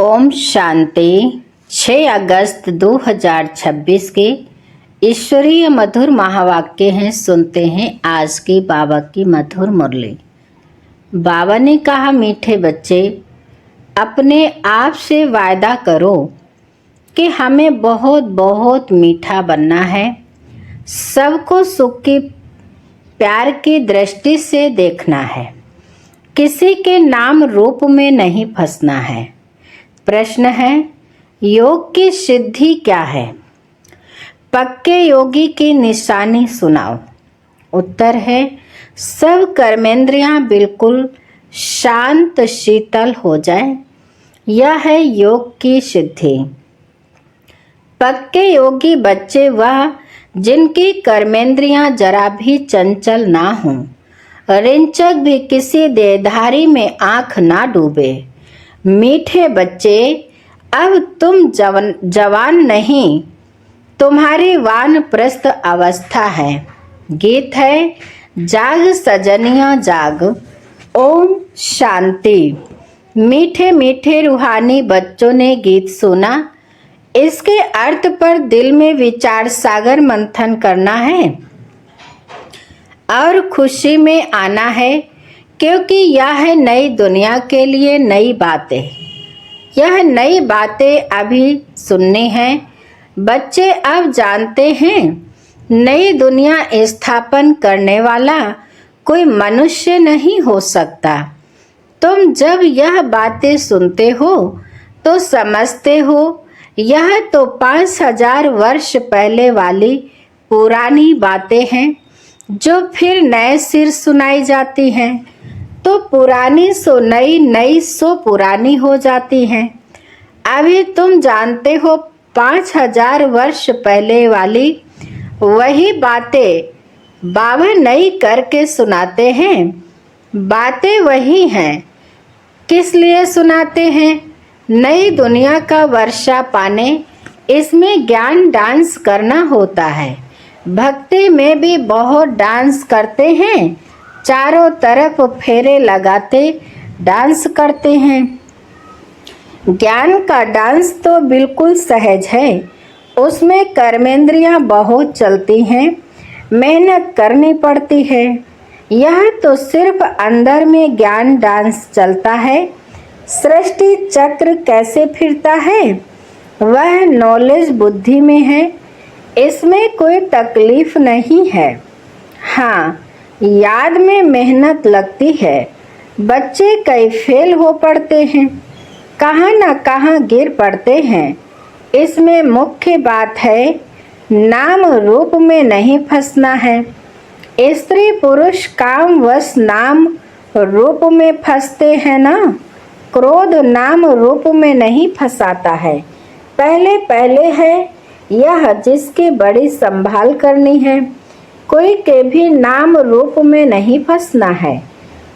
ओम शांति। 6 अगस्त 2026 के ईश्वरीय मधुर महावाक्य हैं। सुनते हैं आज की बाबा की मधुर मुरली। बाबा ने कहा, मीठे बच्चे, अपने आप से वायदा करो कि हमें बहुत बहुत मीठा बनना है। सबको सुख की प्यार की दृष्टि से देखना है। किसी के नाम रूप में नहीं फंसना है। प्रश्न है, योग की सिद्धि क्या है? पक्के योगी की निशानी सुनाओ। उत्तर है, सब कर्मेंद्रियां बिल्कुल शांत शीतल हो जाए। यह है योग की सिद्धि। पक्के योगी बच्चे वह जिनकी कर्मेंद्रियां जरा भी चंचल ना हों, रिंचक भी किसी देहधारी में आंख ना डूबे। मीठे बच्चे, अब तुम जवान नहीं, तुम्हारी वानप्रस्थ अवस्था है। गीत है, जाग सजनिया जाग। ओम शांति। मीठे मीठे रूहानी बच्चों ने गीत सुना। इसके अर्थ पर दिल में विचार सागर मंथन करना है और खुशी में आना है, क्योंकि यह है नई दुनिया के लिए नई बातें। यह नई बातें अभी सुननी है। बच्चे अब जानते हैं, नई दुनिया स्थापन करने वाला कोई मनुष्य नहीं हो सकता। तुम जब यह बातें सुनते हो तो समझते हो, यह तो 5000 वर्ष पहले वाली पुरानी बातें हैं जो फिर नए सिर सुनाई जाती हैं। तो पुरानी सो नई, नई सो पुरानी हो जाती हैं। अभी तुम जानते हो, 5000 वर्ष पहले वाली वही बातें बाबा नई करके सुनाते हैं। बातें वही हैं। किस लिए सुनाते हैं? नई दुनिया का वर्षा पाने, इसमें ज्ञान डांस करना होता है। भक्ति में भी बहुत डांस करते हैं। चारों तरफ फेरे लगाते डांस करते हैं। ज्ञान का डांस तो बिल्कुल सहज है। उसमें कर्मेंद्रियां बहुत चलती हैं, मेहनत करनी पड़ती है। यह तो सिर्फ अंदर में ज्ञान डांस चलता है। सृष्टि चक्र कैसे फिरता है, वह नॉलेज बुद्धि में है। इसमें कोई तकलीफ नहीं है। हाँ, याद में मेहनत लगती है। बच्चे कई फेल हो पड़ते हैं, कहाँ न कहाँ गिर पड़ते हैं। इसमें मुख्य बात है, नाम रूप में नहीं फंसना है। स्त्री पुरुष काम वश नाम रूप में फंसते हैं ना। क्रोध नाम रूप में नहीं फंसाता है। पहले पहले है यह जिसकी बड़ी संभाल करनी है। कोई के भी नाम रूप में नहीं फंसना है।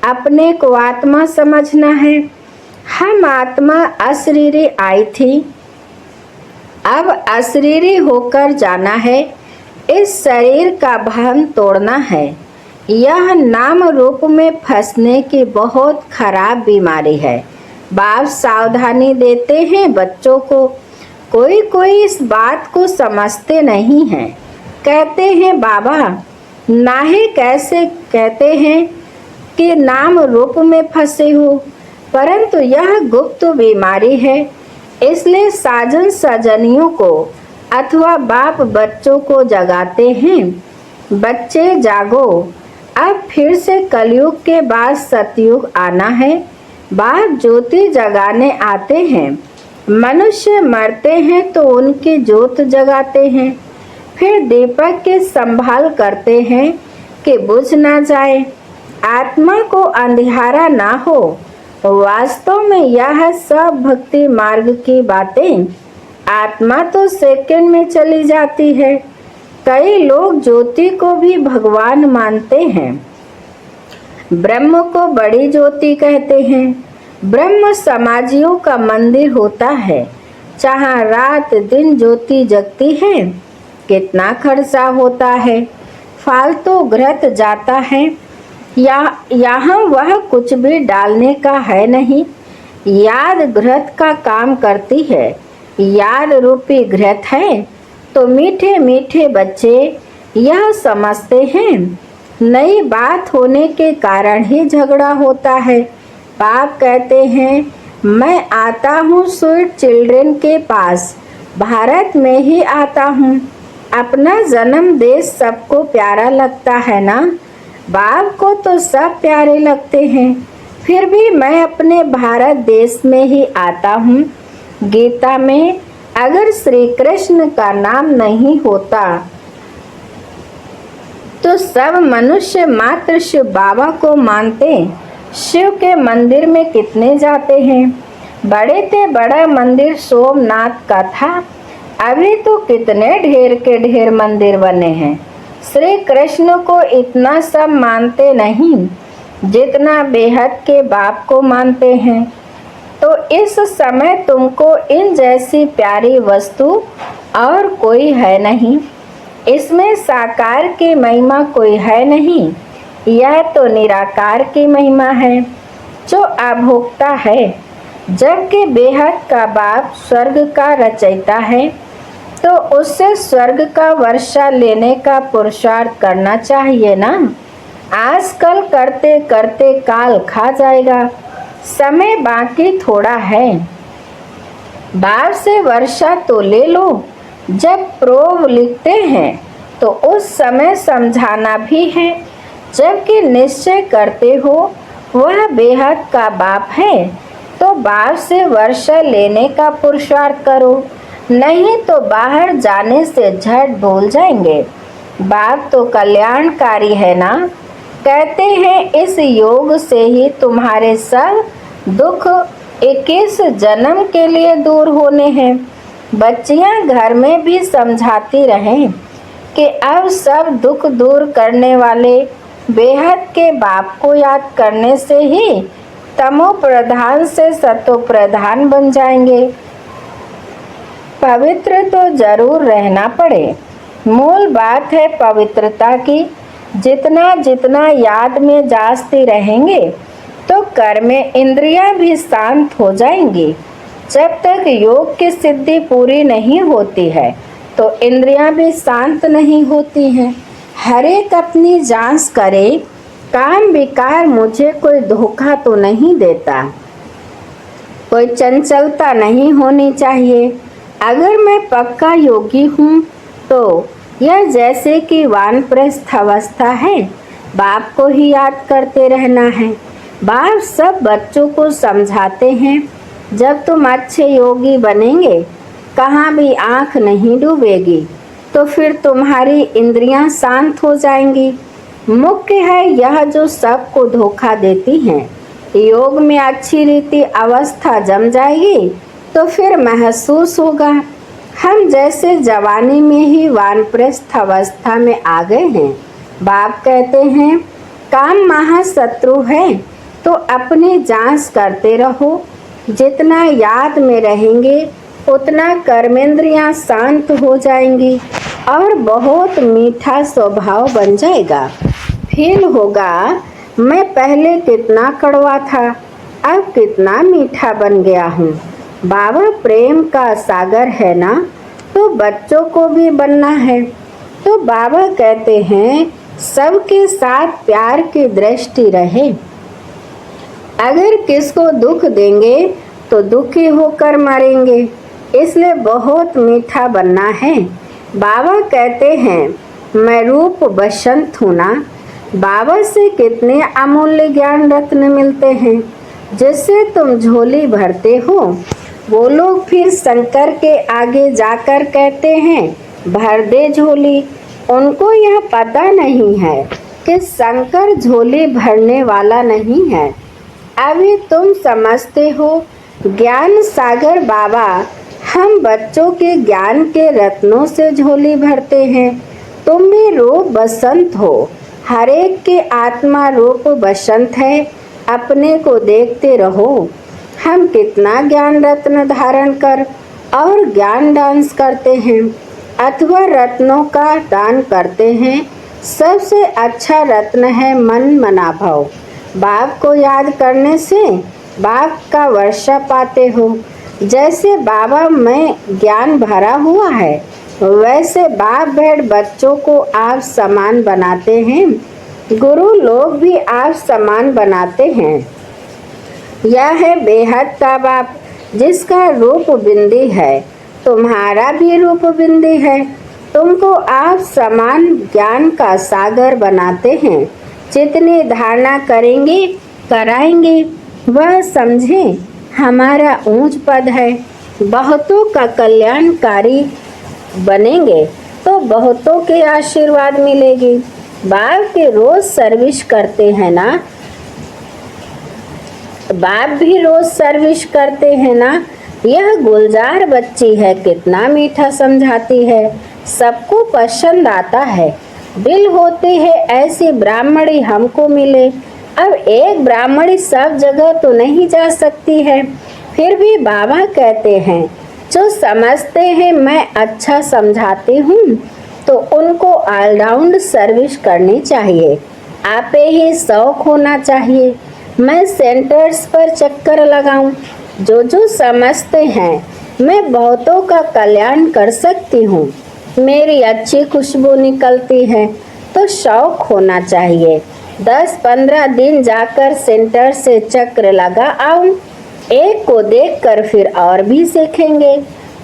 अपने को आत्मा समझना है। हम आत्मा अशरीरी आई थी, अब अशरीरी होकर जाना है। इस शरीर का भान तोड़ना है। यह नाम रूप में फंसने की बहुत खराब बीमारी है। बाप सावधानी देते हैं बच्चों को। कोई कोई इस बात को समझते नहीं हैं। कहते हैं, बाबा नाहे कैसे कहते हैं कि नाम रूप में फंसे हो, परंतु यह गुप्त बीमारी है। इसलिए साजन सजनियों को अथवा बाप बच्चों को जगाते हैं, बच्चे जागो, अब फिर से कलयुग के बाद सतयुग आना है। बाप ज्योति जगाने आते हैं। मनुष्य मरते हैं तो उनकी ज्योत जगाते हैं। फिर दीपक की संभाल करते हैं कि बुझ ना जाए, आत्मा को अंधियारा ना हो। वास्तव में यह सब भक्ति मार्ग की बातें। आत्मा तो सेकंड में चली जाती है। कई लोग ज्योति को भी भगवान मानते हैं। ब्रह्म को बड़ी ज्योति कहते हैं। ब्रह्म समाजियों का मंदिर होता है, जहाँ रात दिन ज्योति जगती है। कितना खर्चा होता है, फालतू घृत जाता है। यहाँ वह कुछ भी डालने का है नहीं। याद घृत का काम करती है। याद रूपी घृत है तो मीठे मीठे बच्चे यह समझते हैं नई बात होने के कारण ही झगड़ा होता है। बाप कहते हैं मैं आता हूँ स्वीट चिल्ड्रन के पास, भारत में ही आता हूँ। अपना जन्म देश सबको प्यारा लगता है ना। बाप को तो सब प्यारे लगते हैं, फिर भी मैं अपने भारत देश में ही आता हूँ। गीता में अगर श्री कृष्ण का नाम नहीं होता तो सब मनुष्य मात्र शिव बाबा को मानते। शिव के मंदिर में कितने जाते हैं। बड़े से बड़ा मंदिर सोमनाथ का था, अभी तो कितने ढेर के ढेर मंदिर बने हैं। श्री कृष्ण को इतना सब मानते नहीं जितना बेहद के बाप को मानते हैं। तो इस समय तुमको इन जैसी प्यारी वस्तु और कोई है नहीं। इसमें साकार की महिमा कोई है नहीं, यह तो निराकार की महिमा है जो अभोक्ता है। जबकि बेहद का बाप स्वर्ग का रचयिता है तो उससे स्वर्ग का वर्षा लेने का पुरुषार्थ करना चाहिए ना। आजकल करते करते काल खा जाएगा, समय बाकी थोड़ा है। बाप से वर्षा तो ले लो। जब प्रोव लिखते हैं तो उस समय समझाना भी है, जबकि निश्चय करते हो वह बेहद का बाप है तो बाप से वर्षा लेने का पुरुषार्थ करो, नहीं तो बाहर जाने से झट भूल जाएंगे। बाप तो कल्याणकारी है ना। कहते हैं इस योग से ही तुम्हारे सब दुख 21 जन्म के लिए दूर होने हैं। बच्चियां घर में भी समझाती रहें कि अब सब दुख दूर करने वाले बेहद के बाप को याद करने से ही तमो प्रधान से सतो प्रधान बन जाएंगे। पवित्र तो जरूर रहना पड़े, मूल बात है पवित्रता की। जितना जितना याद में जास्ती रहेंगे तो कर्म में इंद्रियां भी शांत हो जाएंगी। जब तक योग की सिद्धि पूरी नहीं होती है तो इंद्रियां भी शांत नहीं होती हैं। हर एक अपनी जांच करे, काम विकार मुझे कोई धोखा तो नहीं देता, कोई चंचलता नहीं होनी चाहिए। अगर मैं पक्का योगी हूँ तो यह जैसे कि वानप्रस्थ अवस्था है, बाप को ही याद करते रहना है। बाप सब बच्चों को समझाते हैं जब तुम अच्छे योगी बनेंगे, कहाँ भी आँख नहीं डूबेगी, तो फिर तुम्हारी इंद्रियां शांत हो जाएंगी। मुख्य है यह जो सबको धोखा देती हैं। योग में अच्छी रीति अवस्था जम जाएगी तो फिर महसूस होगा हम जैसे जवानी में ही वानप्रस्थ अवस्था में आ गए हैं। बाप कहते हैं काम महाशत्रु है तो अपनी जांच करते रहो। जितना याद में रहेंगे उतना कर्मेंद्रियां शांत हो जाएंगी और बहुत मीठा स्वभाव बन जाएगा। फील होगा मैं पहले कितना कड़वा था, अब कितना मीठा बन गया हूँ। बाबा प्रेम का सागर है ना, तो बच्चों को भी बनना है। तो बाबा कहते हैं सबके साथ प्यार की दृष्टि रहे। अगर किसको दुख देंगे तो दुखी होकर मरेंगे, इसलिए बहुत मीठा बनना है। बाबा कहते हैं मैं रूप बसंत हूँ ना। बाबा से कितने अमूल्य ज्ञान रत्न मिलते हैं जिससे तुम झोली भरते हो। वो लोग फिर शंकर के आगे जाकर कहते हैं भर दे झोली। उनको यह पता नहीं है कि शंकर झोली भरने वाला नहीं है। अभी तुम समझते हो ज्ञान सागर बाबा हम बच्चों के ज्ञान के रत्नों से झोली भरते हैं। तुम भी रूप बसंत हो, हर एक की आत्मा रूप बसंत है। अपने को देखते रहो हम कितना ज्ञान रत्न धारण कर और ज्ञान डांस करते हैं अथवा रत्नों का दान करते हैं। सबसे अच्छा रत्न है मन मनाभव। बाप को याद करने से बाप का वर्षा पाते हो। जैसे बाबा में ज्ञान भरा हुआ है, वैसे बाप भेड़ बच्चों को आप समान बनाते हैं। गुरु लोग भी आप समान बनाते हैं। यह है बेहद का बाप, जिसका रूप बिंदी है। तुम्हारा भी रूप बिंदी है। तुमको आप समान ज्ञान का सागर बनाते हैं। जितनी धारणा करेंगे कराएंगे, वह समझें हमारा ऊंच पद है। बहुतों का कल्याणकारी बनेंगे तो बहुतों के आशीर्वाद मिलेगी। बाप के रोज सर्विस करते हैं ना, बाप भी रोज सर्विस करते हैं ना। यह गुलजार बच्ची है, कितना मीठा समझाती है, सबको पसंद आता है। दिल होती है ऐसी ब्राह्मणी हमको मिले। अब एक ब्राह्मणी सब जगह तो नहीं जा सकती है, फिर भी बाबा कहते हैं जो समझते हैं मैं अच्छा समझाती हूँ, तो उनको ऑलराउंड सर्विस करनी चाहिए। आपे ही शौक होना चाहिए मैं सेंटर्स पर चक्कर लगाऊं। जो समझते हैं मैं बहुतों का कल्याण कर सकती हूँ, मेरी अच्छी खुशबू निकलती है, तो शौक होना चाहिए। 10-15 दिन जाकर सेंटर से चक्र लगा आऊं। एक को देखकर फिर और भी सीखेंगे।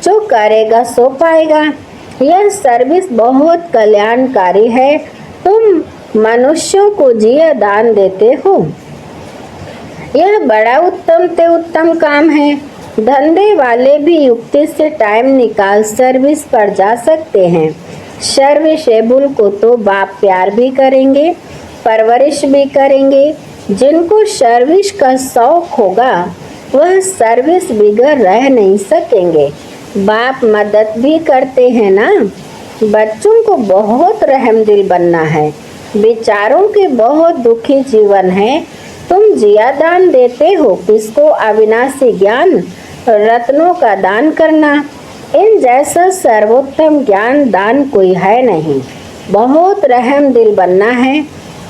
जो करेगा सो पाएगा। यह सर्विस बहुत कल्याणकारी है। तुम मनुष्यों को जिया दान देते हो, यह बड़ा उत्तम से उत्तम काम है। धंधे वाले भी युक्ति से टाइम निकाल सर्विस पर जा सकते हैं। सर्विसेबल को तो बाप प्यार भी करेंगे, परवरिश भी करेंगे। जिनको सर्विस का शौक होगा वह सर्विस बिगड़ रह नहीं सकेंगे। बाप मदद भी करते हैं ना। बच्चों को बहुत रहमदिल बनना है। विचारों के बहुत दुखी जीवन है। तुम जिया दान देते हो, किसको अविनाशी ज्ञान रत्नों का दान करना। इन जैसा सर्वोत्तम ज्ञान दान कोई है नहीं। बहुत रहम दिल बनना है।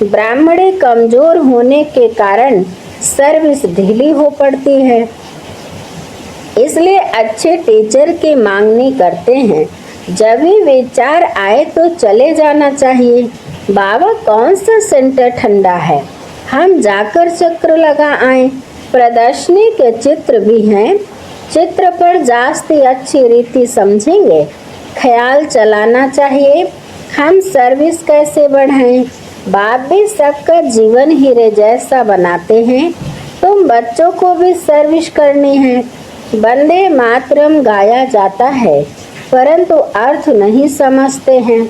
ब्राह्मणी कमजोर होने के कारण सर्विस ढीली हो पड़ती है, इसलिए अच्छे टीचर की मांगनी करते हैं। जब भी विचार आए तो चले जाना चाहिए। बाबा कौन सा सेंटर ठंडा है, हम जाकर चक्र लगा आए। प्रदर्शनी के चित्र भी हैं, चित्र पर जास्ती अच्छी रीति समझेंगे। ख्याल चलाना चाहिए हम सर्विस कैसे बढ़ाएं। बाप भी सबका जीवन हीरे जैसा बनाते हैं। तुम बच्चों को भी सर्विस करनी है। वंदे मातरम गाया जाता है, परंतु अर्थ नहीं समझते हैं।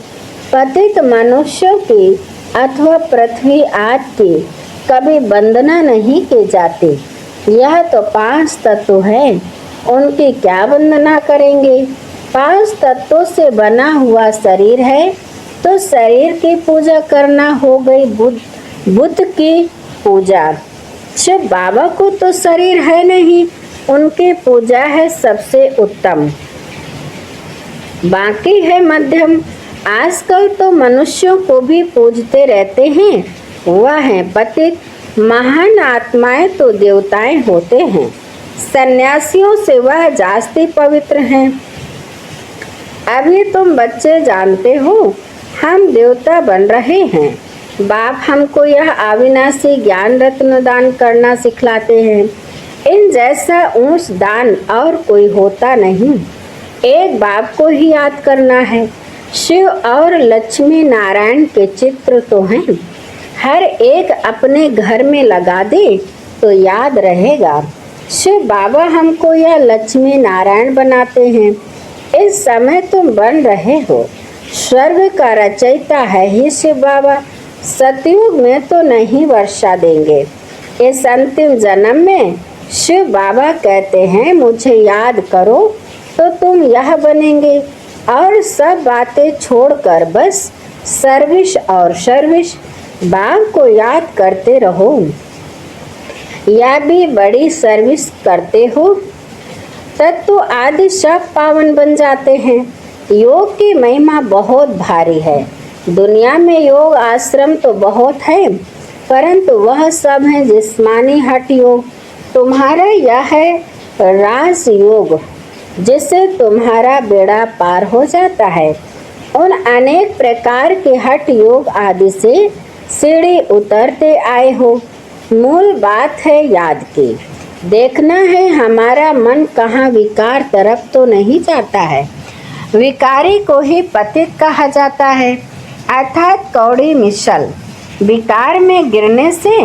पतित मनुष्यों की अथवा पृथ्वी आज की कभी वंदना नहीं की जाती। यह तो 5 तत्व है, उनकी क्या वंदना करेंगे। 5 तत्वों से बना हुआ शरीर है, तो शरीर की पूजा करना हो गई बुद्ध की पूजा। शिव बाबा को तो शरीर है नहीं, उनकी पूजा है सबसे उत्तम, बाकी है मध्यम। आजकल तो मनुष्यों को भी पूजते रहते हैं, वह है पतित। महान आत्माएं तो देवताएं होते हैं, सन्यासियों से वह जास्ती पवित्र हैं। अभी तुम बच्चे जानते हो हम देवता बन रहे हैं। बाप हमको यह अविनाशी ज्ञान रत्न दान करना सिखलाते हैं। इन जैसा ऊंच दान और कोई होता नहीं। एक बाप को ही याद करना है। शिव और लक्ष्मी नारायण के चित्र तो हैं, हर एक अपने घर में लगा दे तो याद रहेगा। शिव बाबा हमको यह लक्ष्मी नारायण बनाते हैं। इस समय तुम बन रहे हो। स्वर्ग का रचयिता है ही शिव बाबा। सतयुग में तो नहीं वर्षा देंगे। इस अंतिम जन्म में शिव बाबा कहते हैं मुझे याद करो तो तुम यह बनेंगे, और सब बातें छोड़कर बस सर्विस और सर्विस। बाप को याद करते रहो, या भी बड़ी सर्विस करते हो तत्व आदि सब पावन बन जाते हैं। योग की महिमा बहुत भारी है। दुनिया में योग आश्रम तो बहुत है, परंतु वह सब है जिस्मानी हठ योग। तुम्हारा यह है राजयोग जिससे तुम्हारा बेड़ा पार हो जाता है। उन अनेक प्रकार के हठ योग आदि से सीढ़ी उतरते आए हो। मूल बात है याद की, देखना है हमारा मन कहाँ विकार तरफ तो नहीं जाता है। विकारी को ही पतित कहा जाता है, अर्थात कौड़ी मिसल। विकार में गिरने से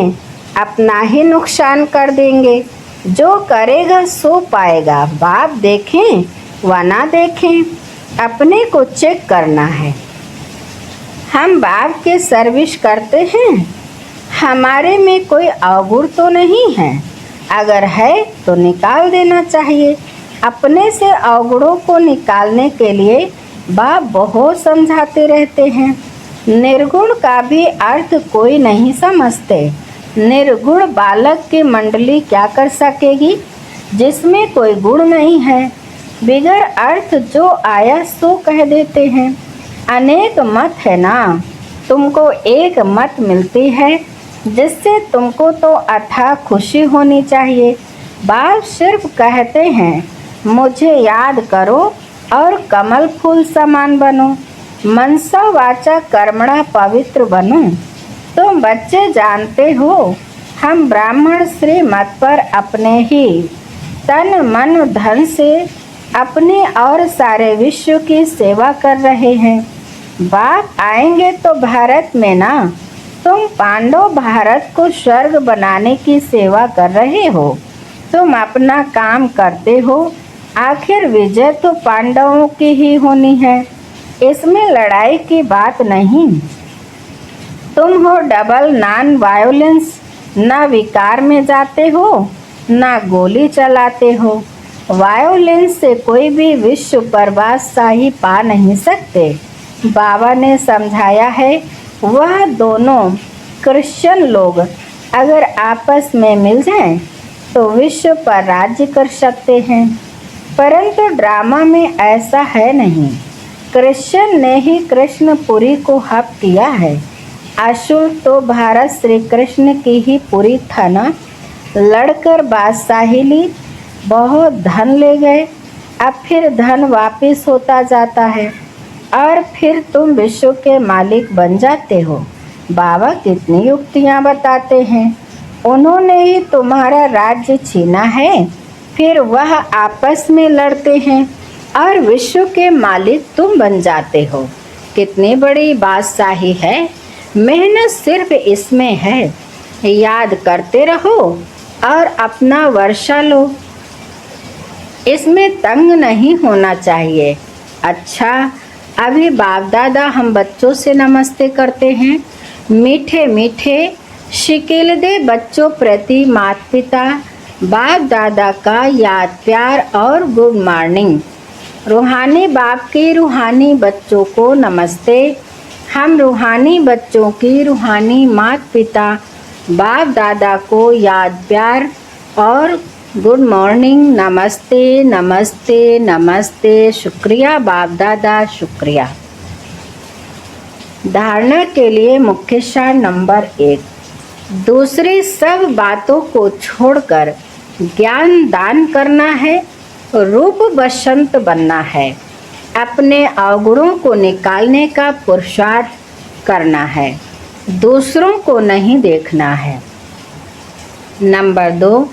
अपना ही नुकसान कर देंगे। जो करेगा सो पाएगा। बाप देखें व ना देखें, अपने को चेक करना है। हम बाप के सर्विस करते हैं, हमारे में कोई अवगुण तो नहीं है। अगर है तो निकाल देना चाहिए। अपने से अवगुणों को निकालने के लिए बाप बहुत समझाते रहते हैं। निर्गुण का भी अर्थ कोई नहीं समझते। निर्गुण बालक की मंडली क्या कर सकेगी जिसमें कोई गुण नहीं है। बिगर अर्थ जो आया सो कह देते हैं। अनेक मत है ना, तुमको एक मत मिलती है जिससे तुमको तो अथाह खुशी होनी चाहिए। बाप सिर्फ कहते हैं मुझे याद करो और कमल फूल समान बनो, मनसा वाचा कर्मणा पवित्र बनो। तुम बच्चे जानते हो हम ब्राह्मण श्रीमत पर अपने ही तन मन धन से अपने और सारे विश्व की सेवा कर रहे हैं। बाप आएंगे तो भारत में ना, तुम पांडव भारत को स्वर्ग बनाने की सेवा कर रहे हो। तुम अपना काम करते हो, आखिर विजय तो पांडवों की ही होनी है। इसमें लड़ाई की बात नहीं। तुम हो डबल नॉन वायोलेंस, ना विकार में जाते हो ना गोली चलाते हो। वायोलेंस से कोई भी विश्व पर बादशाही पा नहीं सकते। बाबा ने समझाया है वह दोनों क्रिश्चियन लोग अगर आपस में मिल जाएं तो विश्व पर राज्य कर सकते हैं, परंतु ड्रामा में ऐसा है नहीं। कृष्ण ने ही कृष्णपुरी को हक किया है। असुर तो भारत श्री कृष्ण की ही पुरी था ना। लड़कर बादशाही ली, बहुत धन ले गए, अब फिर धन वापिस होता जाता है और फिर तुम विश्व के मालिक बन जाते हो। बाबा कितनी युक्तियाँ बताते हैं। उन्होंने ही तुम्हारा राज्य छीना है, फिर वह आपस में लड़ते हैं और विश्व के मालिक तुम बन जाते हो। कितनी बड़ी बादशाही है। मेहनत सिर्फ इसमें है, याद करते रहो और अपना वर्षा लो। इसमें तंग नहीं होना चाहिए। अच्छा, अभी बाप दादा हम बच्चों से नमस्ते करते हैं। मीठे मीठे शिकिल दे बच्चों प्रति माता पिता बाप दादा का याद प्यार और गुड मॉर्निंग। रूहानी बाप के रूहानी बच्चों को नमस्ते। हम रूहानी बच्चों की रूहानी माता पिता बाप दादा को याद प्यार और गुड मॉर्निंग, नमस्ते नमस्ते नमस्ते। शुक्रिया बाप दादा, शुक्रिया। धारणा के लिए मुख्य सार नंबर 1, दूसरी सब बातों को छोड़कर ज्ञान दान करना है, रूप बसंत बनना है, अपने अवगुणों को निकालने का पुरुषार्थ करना है, दूसरों को नहीं देखना है। नंबर 2,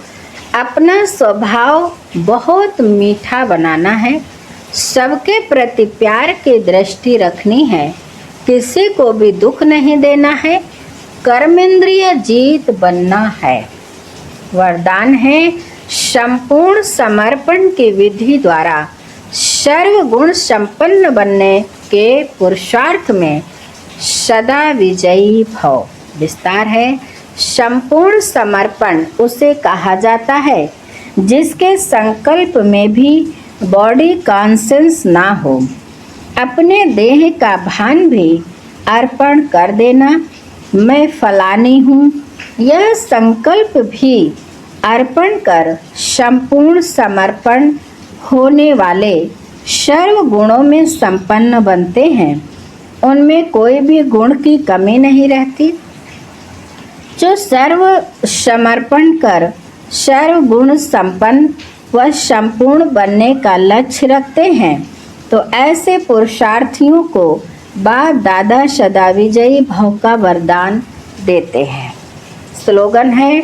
अपना स्वभाव बहुत मीठा बनाना है, सबके प्रति प्यार की दृष्टि रखनी है, किसी को भी दुख नहीं देना है, कर्मेंद्रिय जीत बनना है। वरदान है संपूर्ण समर्पण की विधि द्वारा सर्वगुण संपन्न बनने के पुरुषार्थ में सदा विजयी भव। विस्तार है संपूर्ण समर्पण उसे कहा जाता है जिसके संकल्प में भी बॉडी कॉन्शियस ना हो। अपने देह का भान भी अर्पण कर देना, मैं फलानी हूँ, यह संकल्प भी अर्पण कर संपूर्ण समर्पण होने वाले सर्व गुणों में संपन्न बनते हैं। उनमें कोई भी गुण की कमी नहीं रहती। जो सर्व समर्पण कर सर्वगुण संपन्न व संपूर्ण बनने का लक्ष्य रखते हैं तो ऐसे पुरुषार्थियों को बाप दादा सदा विजयी भव का वरदान देते हैं। स्लोगन है,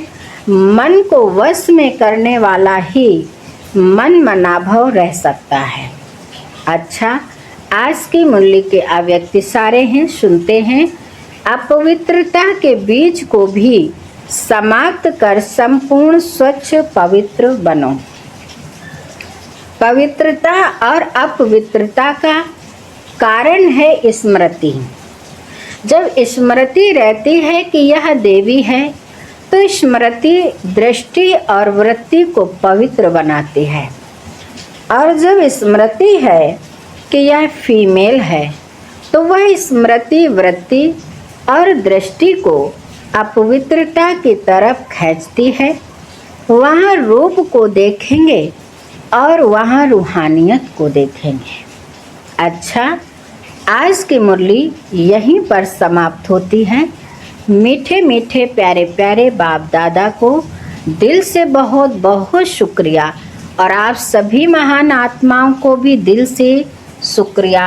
मन को वश में करने वाला ही मन मनाभव रह सकता है। अच्छा, आज की मुरली के अव्यक्ति सारे हैं, सुनते हैं। अपवित्रता के बीज को भी समाप्त कर संपूर्ण स्वच्छ पवित्र बनो। पवित्रता और अपवित्रता का कारण है स्मृति। जब स्मृति रहती है कि यह देवी है तो स्मृति दृष्टि और वृत्ति को पवित्र बनाती है, और जब स्मृति है कि यह फीमेल है तो वह स्मृति वृत्ति और दृष्टि को अपवित्रता की तरफ खींचती है। वहाँ रूप को देखेंगे और वहाँ रूहानियत को देखेंगे। अच्छा, आज की मुरली यहीं पर समाप्त होती है। मीठे मीठे प्यारे प्यारे बाप दादा को दिल से बहुत बहुत शुक्रिया, और आप सभी महान आत्माओं को भी दिल से शुक्रिया।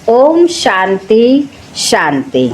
ओम शांति शांति।